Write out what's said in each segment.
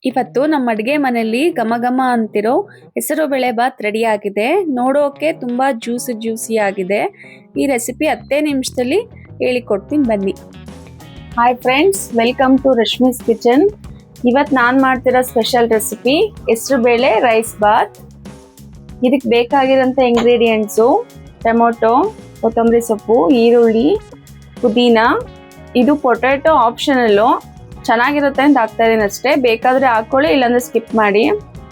ಇವತ್ತು ನಮ್ಮ ಅಡುಗೆ ಮನೆಯಲ್ಲಿ ಘಮ ಘಮ ಅಂತಿರೋ ಹೆಸರು ಬೇಳೆ ಬಾತ್ ರೆಡಿ ಆಗಿದೆ. ನೋಡೋಕೆ ತುಂಬಾ ಜ್ಯೂಸಿ ಆಗಿದೆ. ಈ ರೆಸಿಪಿ 10 ನಿಮಿಷದಲ್ಲಿ ಹೇಳಿಕೊಡ್ತೀನಿ ಬನ್ನಿ. Hi friends, welcome to Rashmi's kitchen. ಇವತ್ತು ನಾನು ಮಾಡ್ತಿರೋ ಸ್ಪೆಷಲ್ ರೆಸಿಪಿ ಹೆಸರು ಬೇಳೆ ರೈಸ್ ಬಾತ್. ಇದಕ್ಕೆ ಬೇಕಾಗಿರೋಂಥ ಇಂಗ್ರೀಡಿಯೆಂಟ್ಸು ಟೊಮೊಟೊ, ಕೊತ್ತಂಬರಿ ಸೊಪ್ಪು, ಈರುಳ್ಳಿ, ಪುದೀನ. ಇದು ಪೊಟ್ಯಾಟೊ ಆಪ್ಷನಲ್ಲು, ಚೆನ್ನಾಗಿರುತ್ತೆ ಅಂತ ಹಾಕ್ತಾ ಇದೀನಿ ಅಷ್ಟೇ. ಬೇಕಾದರೆ ಹಾಕೊಳ್ಳಿ, ಇಲ್ಲಾಂದ್ರೆ ಸ್ಕಿಪ್ ಮಾಡಿ.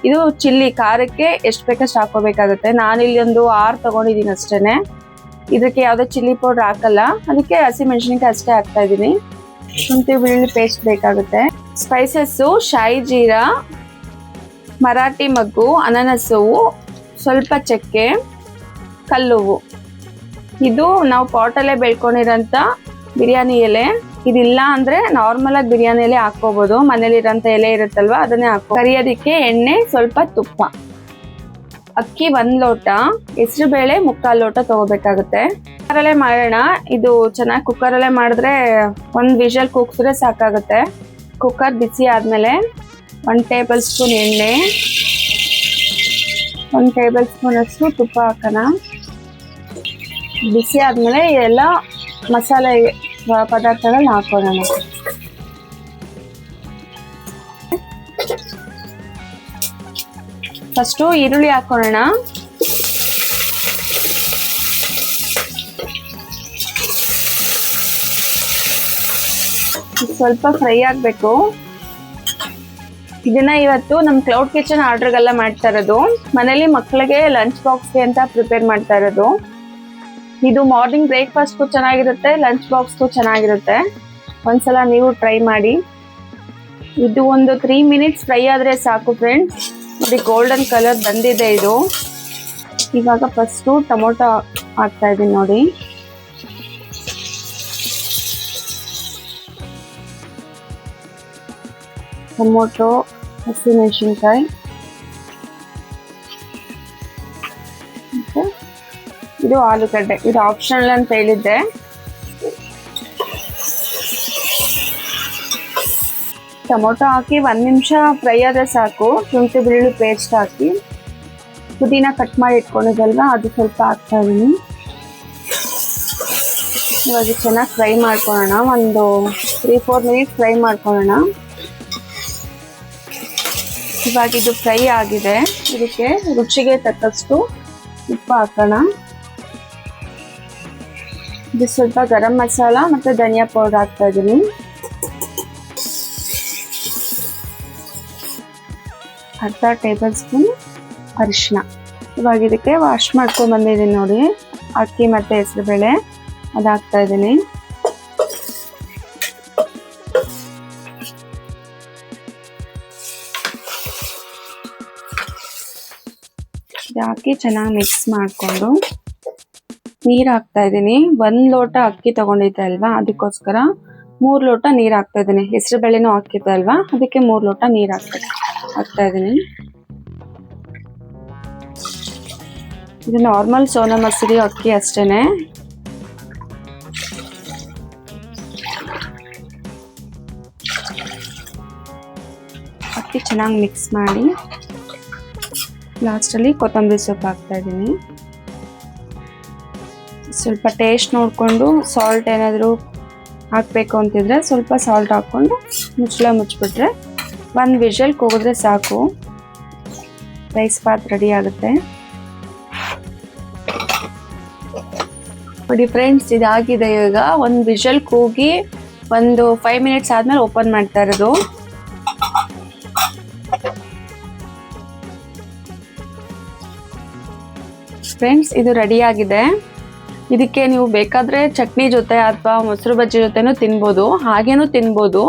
ಇದು ಚಿಲ್ಲಿ, ಖಾರಕ್ಕೆ ಎಷ್ಟು ಬೇಕಷ್ಟು ಹಾಕೋಬೇಕಾಗುತ್ತೆ. ನಾನಿಲ್ಲಿ ಒಂದು 6 ತೊಗೊಂಡಿದ್ದೀನಿ ಅಷ್ಟೇ. ಇದಕ್ಕೆ ಯಾವುದೇ ಚಿಲ್ಲಿ ಪೌಡ್ರ್ ಹಾಕಲ್ಲ, ಅದಕ್ಕೆ ಹಸಿಮೆಣಸಿನಕಾಯಿ ಅಷ್ಟೇ ಹಾಕ್ತಾ ಇದ್ದೀನಿ. ಶುಂಠಿ ಬೆಳ್ಳುಳ್ಳಿ ಪೇಸ್ಟ್ ಬೇಕಾಗುತ್ತೆ. ಸ್ಪೈಸಸ್ಸು ಶಾಯಿ ಜೀರಾ, ಮರಾಠಿ ಮಗ್ಗು, ಅನಾನಸು, ಸ್ವಲ್ಪ ಚಕ್ಕೆ, ಕಲ್ಲುವು. ಇದು ನಾವು ಪಾಟಲ್ಲೇ ಬೆಳ್ಕೊಂಡಿರೋಂಥ ಬಿರಿಯಾನಿ ಎಲೆ. ಇದಿಲ್ಲ ಅಂದ್ರೆ ನಾರ್ಮಲ್ ಆಗಿ ಬಿರಿಯಾನಿ ಎಲೆ ಹಾಕೋಬಹುದು. ಮನೇಲಿರೋಂಥ ಎಲೆ ಇರುತ್ತಲ್ವಾ, ಅದನ್ನೇ ಹಾಕೋ. ಕರಿಯೋದಕ್ಕೆ ಎಣ್ಣೆ, ಸ್ವಲ್ಪ ತುಪ್ಪ. ಅಕ್ಕಿ 1 ಲೋಟ, ಹೆಸರು ಬೇಳೆ 3/4 ಲೋಟ ತಗೋಬೇಕಾಗುತ್ತೆ. ಕುಕ್ಕರಲ್ಲೇ ಮಾಡೋಣ. ಇದು ಚೆನ್ನಾಗಿ ಕುಕ್ಕರಲ್ಲೇ ಮಾಡಿದ್ರೆ 1 ವಿಷಲ್ ಕೂಗ್ಸಿದ್ರೆ ಸಾಕಾಗುತ್ತೆ. ಕುಕ್ಕರ್ ಬಿಸಿ ಆದ್ಮೇಲೆ 1 ಟೇಬಲ್ ಸ್ಪೂನ್ ಎಣ್ಣೆ, 1 ಟೇಬಲ್ ಸ್ಪೂನ್ ಅಷ್ಟು ತುಪ್ಪ ಹಾಕೋಣ. ಬಿಸಿ ಆದ್ಮೇಲೆ ಎಲ್ಲ ಮಸಾಲೆ ಪದಾರ್ಥಗಳನ್ನ ಹಾಕೋಣ. ಫಸ್ಟು ಈರುಳ್ಳಿ ಹಾಕೋಣ. ಸ್ವಲ್ಪ ಫ್ರೈ ಆಗಬೇಕು. ಇದನ್ನ ಇವತ್ತು ನಮ್ಮ ಕ್ಲೌಡ್ ಕಿಚನ್ ಆರ್ಡರ್ಗೆಲ್ಲ ಮಾಡ್ತಾ ಇರೋದು. ಮನೇಲಿ ಮಕ್ಕಳಿಗೆ ಲಂಚ್ ಬಾಕ್ಸ್ಗೆ ಅಂತ ಪ್ರಿಪೇರ್ ಮಾಡ್ತಾ ಇರೋದು. ಇದು ಮಾರ್ನಿಂಗ್ ಬ್ರೇಕ್ಫಾಸ್ಟ್ಗೂ ಚೆನ್ನಾಗಿರುತ್ತೆ, ಲಂಚ್ ಬಾಕ್ಸ್ಗೂ ಚೆನ್ನಾಗಿರುತ್ತೆ. ಒಂದ್ಸಲ ನೀವು ಟ್ರೈ ಮಾಡಿ. ಇದು ಒಂದು 3 ಮಿನಿಟ್ಸ್ ಫ್ರೈ ಆದರೆ ಸಾಕು ಫ್ರೆಂಡ್ಸ್. ಇದು ಗೋಲ್ಡನ್ ಕಲರ್ ಬಂದಿದೆ ಇದು. ಇವಾಗ ಫಸ್ಟು ಟೊಮೊಟೊ ಹಾಕ್ತಾ ಇದ್ದೀನಿ ನೋಡಿ. ಟೊಮೊಟೊ, ಹಸಿಮೆಣಸಿನ್ಕಾಯಿ, ಇದು ಆಲೂಗಡ್ಡೆ. ಇದು ಆಪ್ಷನಲ್ ಅಂತ ಹೇಳಿದ್ದೆ. ಟೊಮೊಟೊ ಹಾಕಿ 1 ನಿಮಿಷ ಫ್ರೈ ಆದರೆ ಸಾಕು. ಶುಂಠಿ ಬೆಳ್ಳುಳ್ಳಿ ಪೇಸ್ಟ್ ಹಾಕಿ, ಪುದೀನ ಕಟ್ ಮಾಡಿ ಇಟ್ಕೊಂಡಿದ್ದಲ್ವ, ಅದು ಸ್ವಲ್ಪ ಹಾಕ್ತಾ ಇದ್ದೀನಿ. ಇವಾಗ ಚೆನ್ನಾಗಿ ಫ್ರೈ ಮಾಡ್ಕೊಳ್ಳೋಣ. ಒಂದು 3-4 ಮಿನಿಟ್ಸ್ ಫ್ರೈ ಮಾಡ್ಕೊಳ್ಳೋಣ. ಇವಾಗ ಇದು ಫ್ರೈ ಆಗಿದೆ. ಇದಕ್ಕೆ ರುಚಿಗೆ ತಕ್ಕಷ್ಟು ಉಪ್ಪು ಹಾಕೋಣ. ಇದು ಸ್ವಲ್ಪ ಗರಂ ಮಸಾಲ ಮತ್ತು ಧನಿಯಾ ಪೌಡರ್ ಹಾಕ್ತಾ ಇದ್ದೀನಿ. ಅರ್ಧ ಟೇಬಲ್ ಸ್ಪೂನ್ ಅರಿಶಿನ. ಇವಾಗ ಇದಕ್ಕೆ ವಾಶ್ ಮಾಡ್ಕೊಂಡು ಬಂದಿದ್ದೀನಿ ನೋಡಿ, ಅಕ್ಕಿ ಮತ್ತು ಹೆಸರು ಬೇಳೆ, ಅದು ಹಾಕ್ತಾ ಇದ್ದೀನಿ. ಇದು ಹಾಕಿ ಚೆನ್ನಾಗಿ ಮಿಕ್ಸ್ ಮಾಡಿಕೊಂಡು ನೀರು ಹಾಕ್ತಾ ಇದ್ದೀನಿ. 1 ಲೋಟ ಅಕ್ಕಿ ತಗೊಂಡಿದ್ದೆ ಅಲ್ವಾ, ಅದಕ್ಕೋಸ್ಕರ 3 ಲೋಟ ನೀರು ಹಾಕ್ತಾ ಇದ್ದೀನಿ. ಹೆಸರು ಬೇಳೆನೂ ಹಾಕಿದ್ದೆ ಅಲ್ವಾ, ಅದಕ್ಕೆ 3 ಲೋಟ ನೀರು ಹಾಕ್ತಾ ಇದ್ದೀನಿ. ಇದು ನಾರ್ಮಲ್ ಸೋನಾ ಮಸೂರಿ ಅಕ್ಕಿ ಅಷ್ಟೇನೆ. ಅಕ್ಕಿ ಚೆನ್ನಾಗಿ ಮಿಕ್ಸ್ ಮಾಡಿ ಲಾಸ್ಟಲ್ಲಿ ಕೊತ್ತಂಬರಿ ಸೊಪ್ಪು ಹಾಕ್ತಾ ಇದ್ದೀನಿ. ಸ್ವಲ್ಪ ಟೇಸ್ಟ್ ನೋಡಿಕೊಂಡು ಸಾಲ್ಟ್ ಏನಾದರೂ ಹಾಕಬೇಕು ಅಂತಿದ್ರೆ ಸ್ವಲ್ಪ ಸಾಲ್ಟ್ ಹಾಕ್ಕೊಂಡು ಮುಚ್ಚಿಬಿಟ್ರೆ 1 ವಿಷಲ್ ಕೂಗಿದ್ರೆ ಸಾಕು. ರೈಸ್ ಬಾತ್ ರೆಡಿ ಆಗುತ್ತೆ ನೋಡಿ ಫ್ರೆಂಡ್ಸ್. ಇದಾಗಿದೆ. ಇವಾಗ 1 ವಿಷಲ್ ಕೂಗಿ ಒಂದು 5 ಮಿನಿಟ್ಸ್ ಆದ್ಮೇಲೆ ಓಪನ್ ಮಾಡ್ತಾ ಇರೋದು. ಫ್ರೆಂಡ್ಸ್, ಇದು ರೆಡಿ ಆಗಿದೆ. ಇದಕ್ಕೆ ನೀವು ಬೇಕಾದರೆ ಚಟ್ನಿ ಜೊತೆ ಅಥವಾ ಮೊಸರು ಬಜ್ಜಿ ಜೊತೆನೂ ತಿನ್ಬೋದು, ಹಾಗೇನೂ ತಿನ್ಬೋದು.